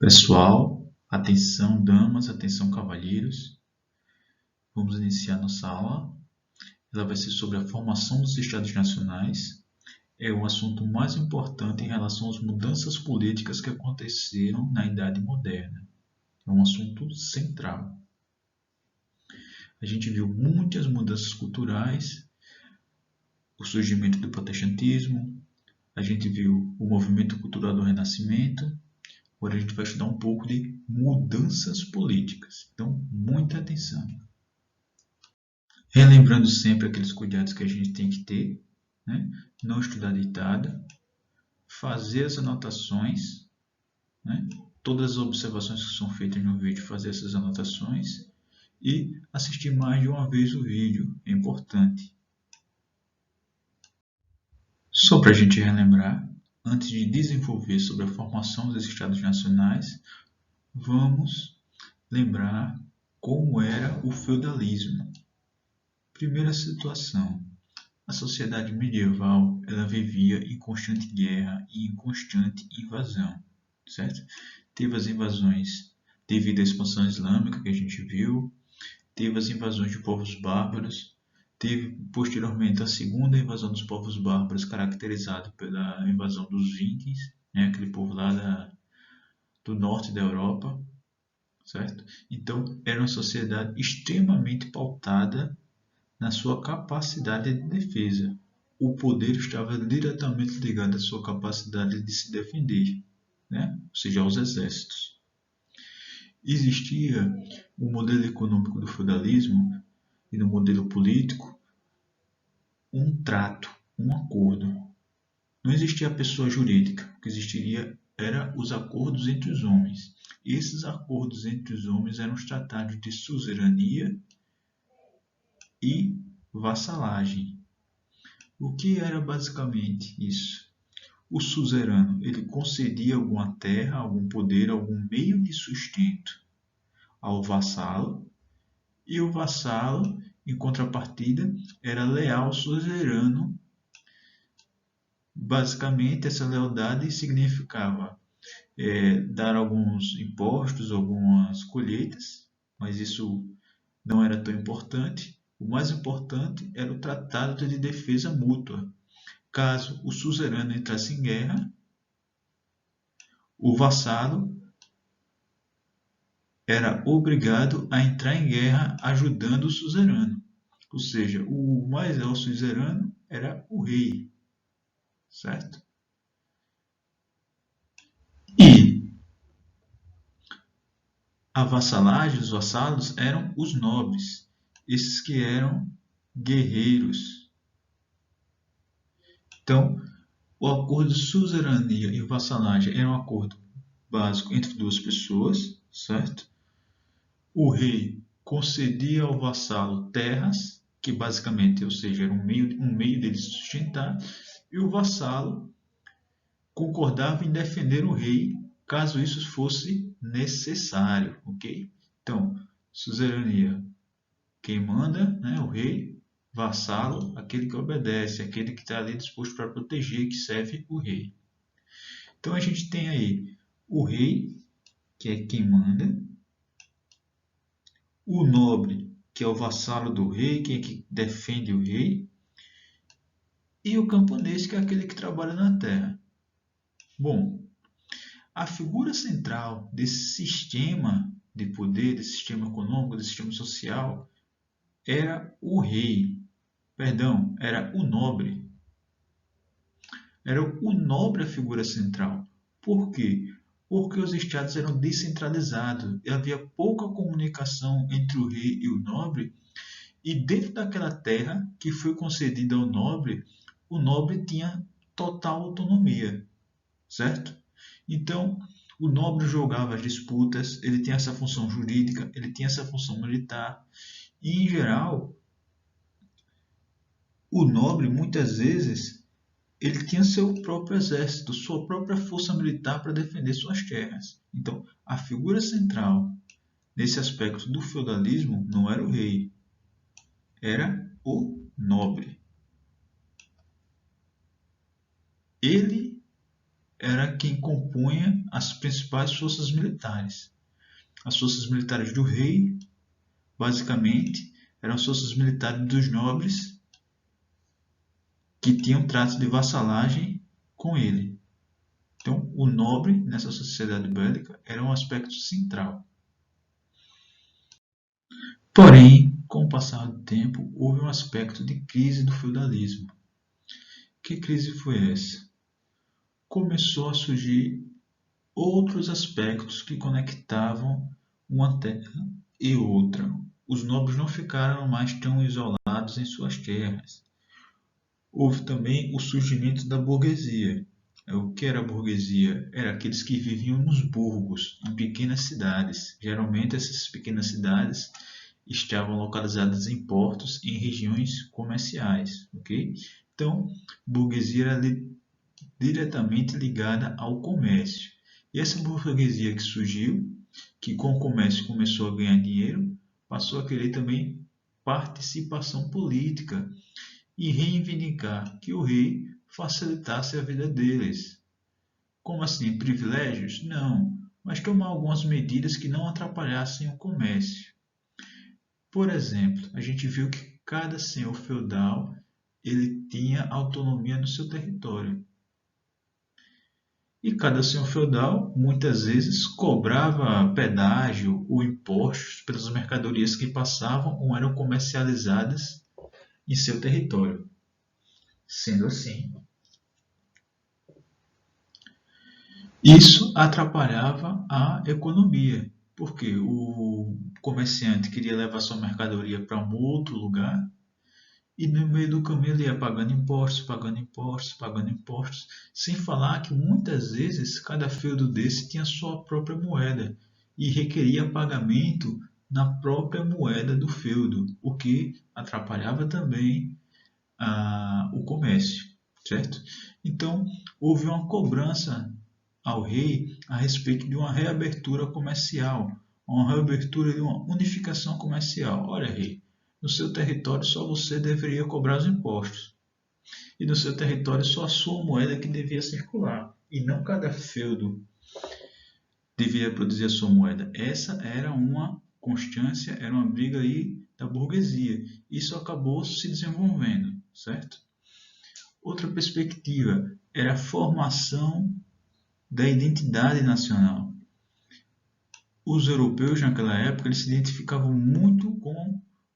Pessoal, atenção damas, atenção cavalheiros. Vamos iniciar nossa aula. Ela vai ser sobre a formação dos Estados Nacionais. É o assunto mais importante em relação às mudanças políticas que aconteceram na Idade Moderna. É um assunto central. A gente viu muitas mudanças culturais, o surgimento do protestantismo, a gente viu o movimento cultural do Renascimento. Agora a gente vai estudar um pouco de mudanças políticas. Então, muita atenção. Relembrando sempre aqueles cuidados que a gente tem que ter, né? Não estudar deitado, fazer as anotações, né? Todas as observações que são feitas no vídeo, fazer essas anotações e assistir mais de uma vez o vídeo, é importante. Só para a gente relembrar, antes de desenvolver sobre a formação dos Estados Nacionais, vamos lembrar como era o feudalismo. Primeira situação. A sociedade medieval ela vivia em constante guerra e em constante invasão, certo? Teve as invasões devido à expansão islâmica que a gente viu, teve as invasões de povos bárbaros, teve posteriormente a segunda invasão dos povos bárbaros, caracterizada pela invasão dos vikings, né? Aquele povo lá do norte da Europa, certo? Então, era uma sociedade extremamente pautada na sua capacidade de defesa. O poder estava diretamente ligado à sua capacidade de se defender, né? Ou seja, aos exércitos. Existia o modelo econômico do feudalismo e no modelo político um trato, um acordo. Não existia a pessoa jurídica, o que existiria eram os acordos entre os homens. E esses acordos entre os homens eram os tratados de suzerania e vassalagem. O que era basicamente isso? O suzerano ele concedia alguma terra, algum poder, algum meio de sustento ao vassalo, e o vassalo, em contrapartida, era leal ao suzerano. Basicamente, essa lealdade significava dar alguns impostos, algumas colheitas, mas isso não era tão importante. O mais importante era o tratado de defesa mútua. Caso o suzerano entrasse em guerra, o vassalo era obrigado a entrar em guerra ajudando o suzerano. Ou seja, o mais leal suzerano era o rei, certo? E a vassalagem, os vassalos eram os nobres, esses que eram guerreiros. Então, o acordo de suzerania e vassalagem era um acordo básico entre duas pessoas, certo? O rei concedia ao vassalo terras, que basicamente, ou seja, era um meio dele se sustentar, e o vassalo concordava em defender o rei caso isso fosse necessário, ok? Então, suzerania, quem manda, né, o rei, vassalo, aquele que obedece, aquele que está ali disposto para proteger, que serve o rei. Então a gente tem aí o rei, que é quem manda, o nobre, que é o vassalo do rei, quem é que defende o rei, e o camponês, que é aquele que trabalha na terra. Bom, a figura central desse sistema de poder, desse sistema econômico, desse sistema social, era o rei. Perdão, era o nobre. Era o nobre a figura central. Por quê? Porque os estados eram descentralizados e havia pouca comunicação entre o rei e o nobre, e dentro daquela terra que foi concedida ao nobre, o nobre tinha total autonomia, certo? Então, o nobre julgava as disputas, ele tinha essa função jurídica, ele tinha essa função militar, e em geral, o nobre muitas vezes ele tinha seu próprio exército, sua própria força militar para defender suas terras. Então, a figura central nesse aspecto do feudalismo não era o rei, era o nobre. Ele era quem compunha as principais forças militares. As forças militares do rei, basicamente, eram as forças militares dos nobres que tinham trato de vassalagem com ele. Então, o nobre nessa sociedade bélica era um aspecto central. Porém, com o passar do tempo, houve um aspecto de crise do feudalismo. Que crise foi essa? Começou a surgir outros aspectos que conectavam uma terra e outra. Os nobres não ficaram mais tão isolados em suas terras. Houve também o surgimento da burguesia. O que era a burguesia? Era aqueles que viviam nos burgos, em pequenas cidades. Geralmente essas pequenas cidades estavam localizadas em portos, em regiões comerciais, ok? Então, burguesia era diretamente ligada ao comércio. E essa burguesia que surgiu, que com o comércio começou a ganhar dinheiro, passou a querer também participação política e reivindicar que o rei facilitasse a vida deles. Como assim? Privilégios? Não, mas tomar algumas medidas que não atrapalhassem o comércio. Por exemplo, a gente viu que cada senhor feudal ele tinha autonomia no seu território. E cada senhor feudal, muitas vezes, cobrava pedágio ou impostos pelas mercadorias que passavam ou eram comercializadas em seu território. Sendo assim, isso atrapalhava a economia, porque o comerciante queria levar sua mercadoria para um outro lugar e no meio do caminho ele ia pagando impostos, pagando impostos, pagando impostos, sem falar que muitas vezes cada feudo desse tinha sua própria moeda e requeria pagamento na própria moeda do feudo, o que atrapalhava também o comércio, certo? Então houve uma cobrança ao rei a respeito de uma reabertura comercial, uma reabertura de uma unificação comercial. Olha, rei, no seu território só você deveria cobrar os impostos. E no seu território só a sua moeda que devia circular. E não cada feudo devia produzir a sua moeda. Essa era uma constância, era uma briga aí da burguesia. Isso acabou se desenvolvendo, certo? Outra perspectiva era a formação da identidade nacional. Os europeus naquela época eles se identificavam muito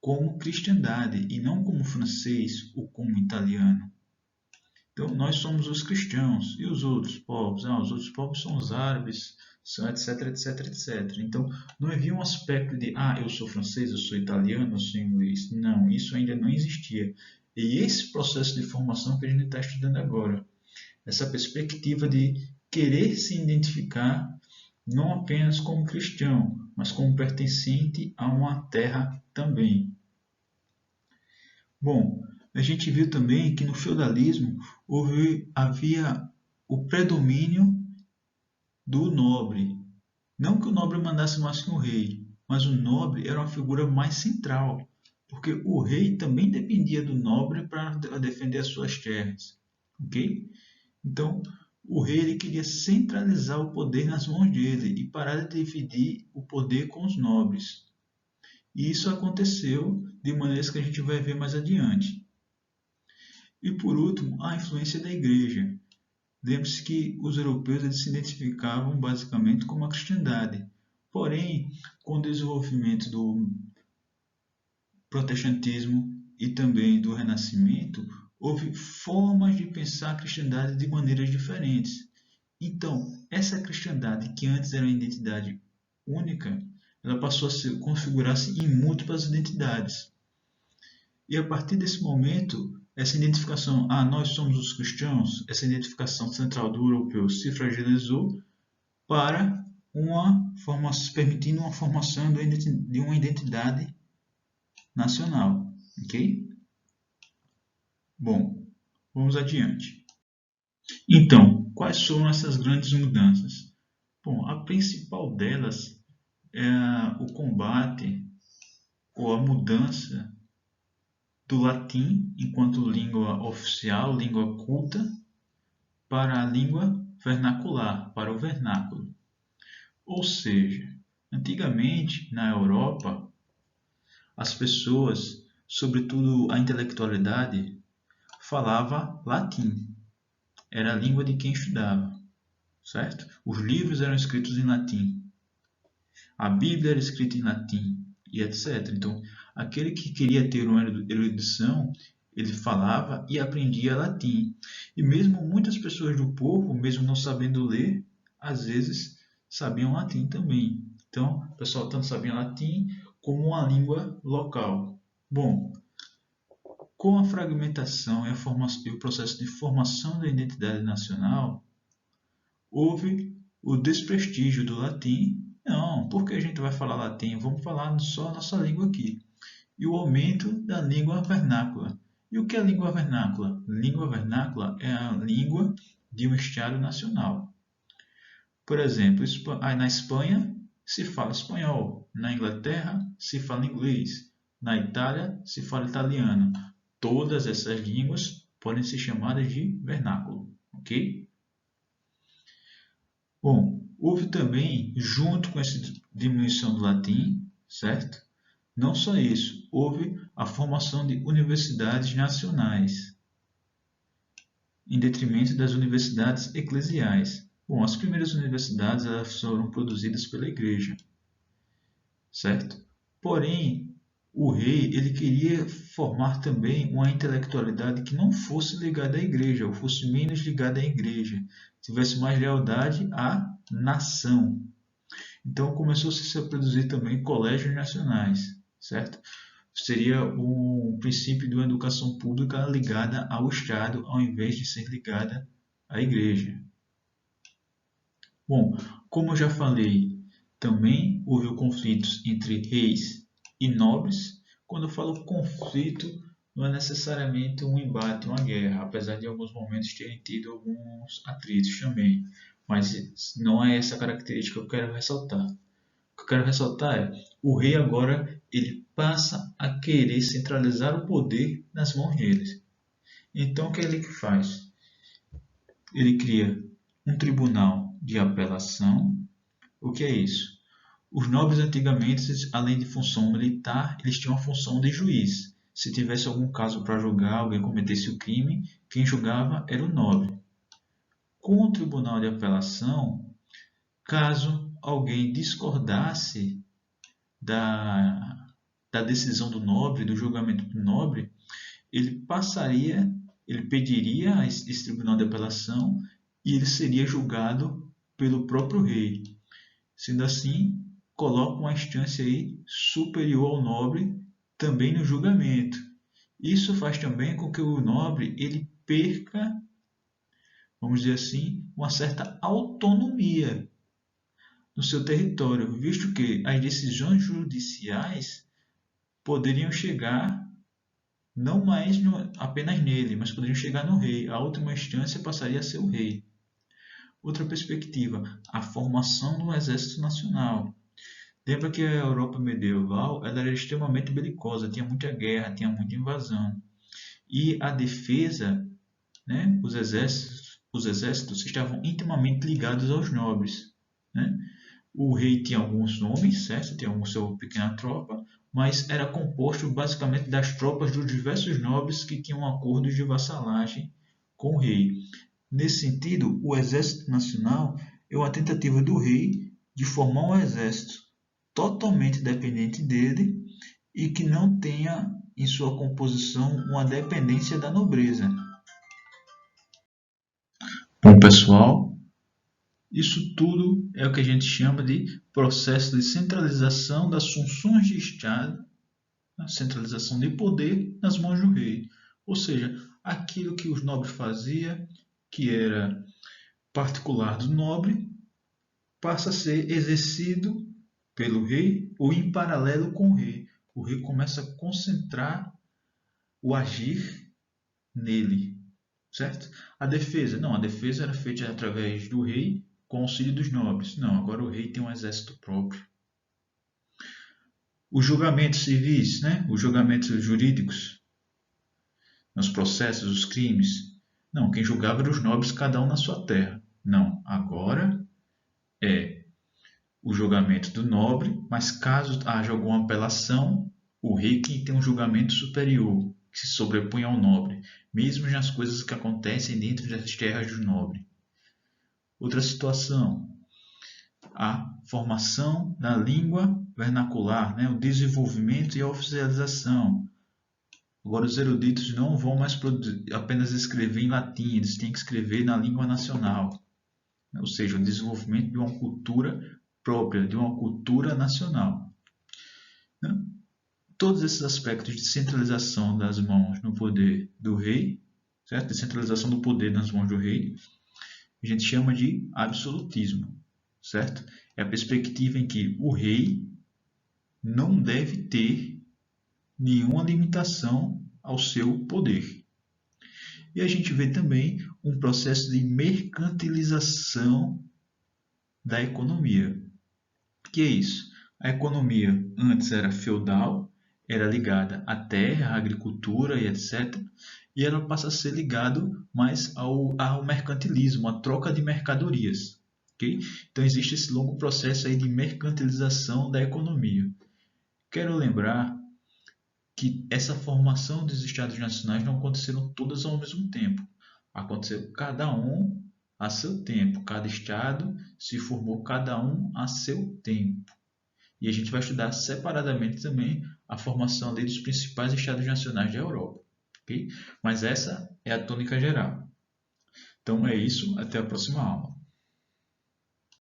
como cristandade e não como francês ou como italiano. Então nós somos os cristãos e os outros povos, os outros povos são os árabes, são etc, etc, etc. Então não havia um aspecto de eu sou francês, eu sou italiano, eu sou inglês. Não, isso ainda não existia. E esse processo de formação que a gente está estudando agora, essa perspectiva de querer se identificar não apenas como cristão, mas como pertencente a uma terra também. Bom, a gente viu também que no feudalismo havia o predomínio do nobre. Não que o nobre mandasse mais que o rei, mas o nobre era uma figura mais central, porque o rei também dependia do nobre para defender as suas terras. Ok? Então, o rei ele queria centralizar o poder nas mãos dele e parar de dividir o poder com os nobres. E isso aconteceu de maneiras que a gente vai ver mais adiante. E por último, a influência da igreja. Lembre-se que os europeus eles se identificavam basicamente com a cristandade. Porém, com o desenvolvimento do protestantismo e também do renascimento, houve formas de pensar a cristandade de maneiras diferentes. Então, essa cristandade que antes era uma identidade única, ela passou a configurar-se em múltiplas identidades. E a partir desse momento, essa identificação, nós somos os cristãos, essa identificação central do europeu se fragilizou para permitindo uma formação de uma identidade nacional. Ok? Bom, vamos adiante. Então, quais foram essas grandes mudanças? Bom, a principal delas é o combate ou a mudança do latim enquanto língua oficial, língua culta, para a língua vernacular, para o vernáculo. Ou seja, antigamente na Europa, as pessoas, sobretudo a intelectualidade, falava latim. Era a língua de quem estudava, certo? Os livros eram escritos em latim. A Bíblia era escrita em latim, e etc. Então, aquele que queria ter uma erudição, ele falava e aprendia latim. E mesmo muitas pessoas do povo, mesmo não sabendo ler, às vezes sabiam latim também. Então, o pessoal tanto sabia latim como uma língua local. Bom, com a fragmentação e o processo de formação da identidade nacional, houve o desprestígio do latim. Não, por que a gente vai falar latim? Vamos falar só a nossa língua aqui. E o aumento da língua vernácula. E o que é língua vernácula? Língua vernácula é a língua de um estado nacional. Por exemplo, na Espanha se fala espanhol, na Inglaterra se fala inglês, na Itália se fala italiano. Todas essas línguas podem ser chamadas de vernáculo, ok? Bom, houve também, junto com essa diminuição do latim, certo? Não só isso, houve a formação de universidades nacionais, em detrimento das universidades eclesiais. Bom, as primeiras universidades elas foram produzidas pela igreja, certo? Porém, o rei ele queria formar também uma intelectualidade que não fosse ligada à igreja, ou fosse menos ligada à igreja, tivesse mais lealdade à nação. Então começou-se a produzir também colégios nacionais, certo? Seria um princípio de uma educação pública ligada ao Estado, ao invés de ser ligada à igreja. Bom, como eu já falei, também houve conflitos entre reis e nobres. Quando eu falo conflito, não é necessariamente um embate, uma guerra, apesar de em alguns momentos terem tido alguns atritos também. Mas não é essa característica que eu quero ressaltar. O que eu quero ressaltar é o rei agora ele passa a querer centralizar o poder nas mãos deles. Então o que ele faz? Ele cria um tribunal de apelação. O que é isso? Os nobres antigamente, além de função militar, eles tinham a função de juiz. Se tivesse algum caso para julgar, alguém cometesse o crime, quem julgava era o nobre. Com o tribunal de apelação, caso alguém discordasse da decisão do nobre, do julgamento do nobre, ele pediria a esse tribunal de apelação e ele seria julgado pelo próprio rei. Sendo assim, coloca uma instância aí superior ao nobre também no julgamento. Isso faz também com que o nobre ele perca, vamos dizer assim, uma certa autonomia no seu território, visto que as decisões judiciais poderiam chegar não mais apenas nele, mas poderiam chegar no rei. A última instância passaria a ser o rei. Outra perspectiva, a formação do exército nacional. Lembra que a Europa medieval ela era extremamente belicosa, tinha muita guerra, tinha muita invasão. E a defesa, né, os exércitos estavam intimamente ligados aos nobres. Né? O rei tinha alguns nomes, certo? Tinha sua pequena tropa, mas era composto basicamente das tropas dos diversos nobres que tinham acordos de vassalagem com o rei. Nesse sentido, o exército nacional é uma tentativa do rei de formar um exército totalmente dependente dele e que não tenha em sua composição uma dependência da nobreza. Bom, pessoal, isso tudo é o que a gente chama de processo de centralização das funções de Estado, a centralização de poder nas mãos do rei. Ou seja, aquilo que os nobres faziam, que era particular do nobre, passa a ser exercido pelo rei ou em paralelo com o rei. O rei começa a concentrar o agir nele, certo? A defesa, não, a defesa era feita através do rei com auxílio dos nobres. Não, agora o rei tem um exército próprio. Os julgamentos civis, né? Os julgamentos jurídicos, nos processos, os crimes. Não, quem julgava eram os nobres, cada um na sua terra. Não, agora é o julgamento do nobre, mas caso haja alguma apelação, o rei que tem um julgamento superior, que se sobrepõe ao nobre, mesmo nas coisas que acontecem dentro das terras do nobre. Outra situação, a formação da língua vernacular, né? O desenvolvimento e a oficialização. Agora, os eruditos não vão mais apenas escrever em latim, eles têm que escrever na língua nacional, ou seja, o desenvolvimento de uma cultura própria, de uma cultura nacional. Né? Todos esses aspectos de centralização das mãos no poder do rei, certo? Descentralização do poder nas mãos do rei, a gente chama de absolutismo, certo? É a perspectiva em que o rei não deve ter nenhuma limitação ao seu poder. E a gente vê também um processo de mercantilização da economia. O que é isso? A economia antes era feudal, era ligada à terra, à agricultura e etc. E ela passa a ser ligado mais ao mercantilismo, à troca de mercadorias. Okay? Então existe esse longo processo aí de mercantilização da economia. Quero lembrar que essa formação dos estados nacionais não aconteceram todas ao mesmo tempo. Aconteceu cada um a seu tempo. Cada estado se formou cada um a seu tempo. E a gente vai estudar separadamente também a formação dos principais estados nacionais da Europa. Okay? Mas essa é a tônica geral. Então é isso, até a próxima aula.